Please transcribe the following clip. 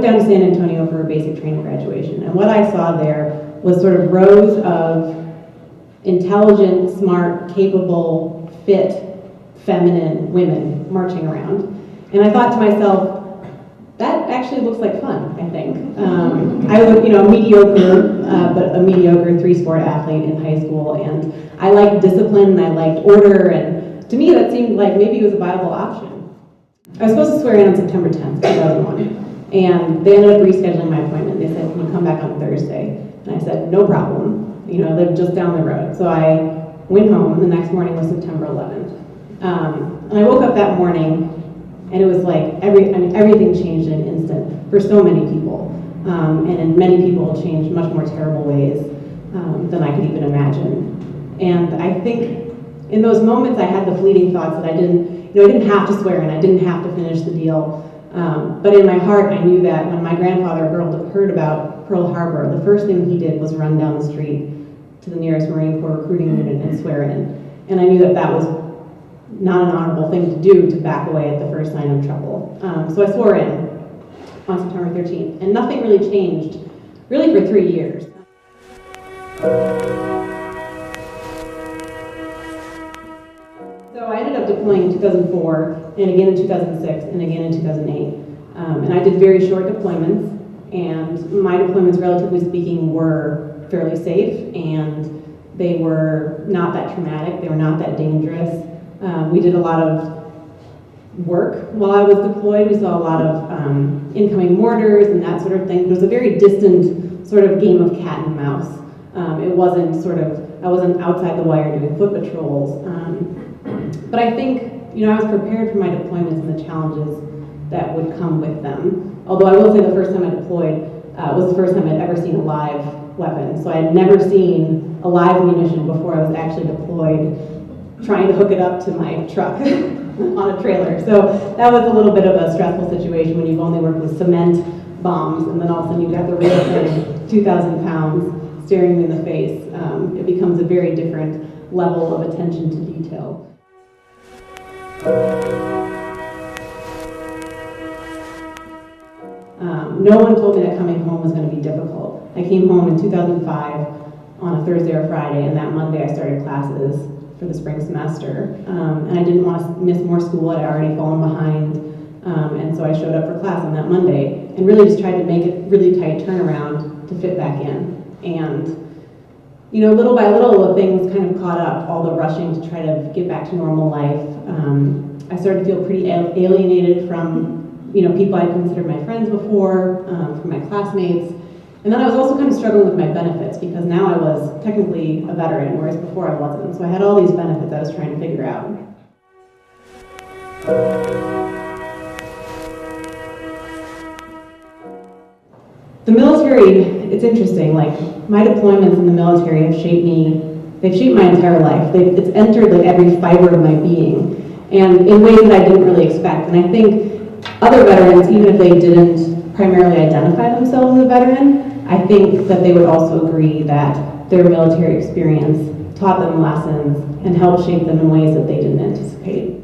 down to San Antonio for a basic training graduation. And what I saw there was sort of rows of intelligent, smart, capable, fit, feminine women marching around. And I thought to myself, that actually looks like fun, I think. I was, mediocre, but a mediocre 3-sport athlete in high school, and I liked discipline, and I liked order, and to me that seemed like maybe it was a viable option. I was supposed to swear in on September 10th, 2001, and they ended up rescheduling my appointment. They said, can you come back on Thursday? And I said, no problem. I live just down the road. So I went home, and the next morning was September 11th. And I woke up that morning, and it was like everything changed in an instant for so many people. And in many people it changed much more terrible ways than I could even imagine. And I think in those moments I had the fleeting thoughts that I didn't have to swear in, I didn't have to finish the deal. But in my heart I knew that when my grandfather heard about Pearl Harbor, the first thing he did was run down the street to the nearest Marine Corps recruiting unit and swear in. And I knew that that was not an honorable thing to do, to back away at the first sign of trouble. So I swore in on September 13th, and nothing really changed, really for 3 years. So I ended up deploying in 2004, and again in 2006, and again in 2008. And I did very short deployments, and my deployments, relatively speaking, were fairly safe, and they were not that traumatic, they were not that dangerous. We did a lot of work while I was deployed. We saw a lot of incoming mortars and that sort of thing. It was a very distant sort of game of cat and mouse. It wasn't I wasn't outside the wire doing foot patrols. But I think, I was prepared for my deployments and the challenges that would come with them. Although I will say the first time I deployed was the first time I'd ever seen a live weapon. So I had never seen a live munition before I was actually deployed, trying to hook it up to my truck on a trailer. So that was a little bit of a stressful situation when you've only worked with cement bombs, and then all of a sudden you've got the real thing, 2,000 pounds, staring you in the face. It becomes a very different level of attention to detail. No one told me that coming home was going to be difficult. I came home in 2005 on a Thursday or Friday, and that Monday I started classes for the spring semester. And I didn't want to miss more school. I'd already fallen behind. And so I showed up for class on that Monday and really just tried to make it really tight turnaround to fit back in. And little by little, the things kind of caught up, all the rushing to try to get back to normal life. I started to feel pretty alienated from people I considered my friends before, from my classmates. And then I was also kind of struggling with my benefits because now I was technically a veteran, whereas before I wasn't. So I had all these benefits I was trying to figure out. The military, it's interesting, like my deployments in the military have shaped me, they've shaped my entire life. It's entered like every fiber of my being, and in ways that I didn't really expect. And I think other veterans, even if they didn't primarily identify themselves as a veteran, I think that they would also agree that their military experience taught them lessons and helped shape them in ways that they didn't anticipate.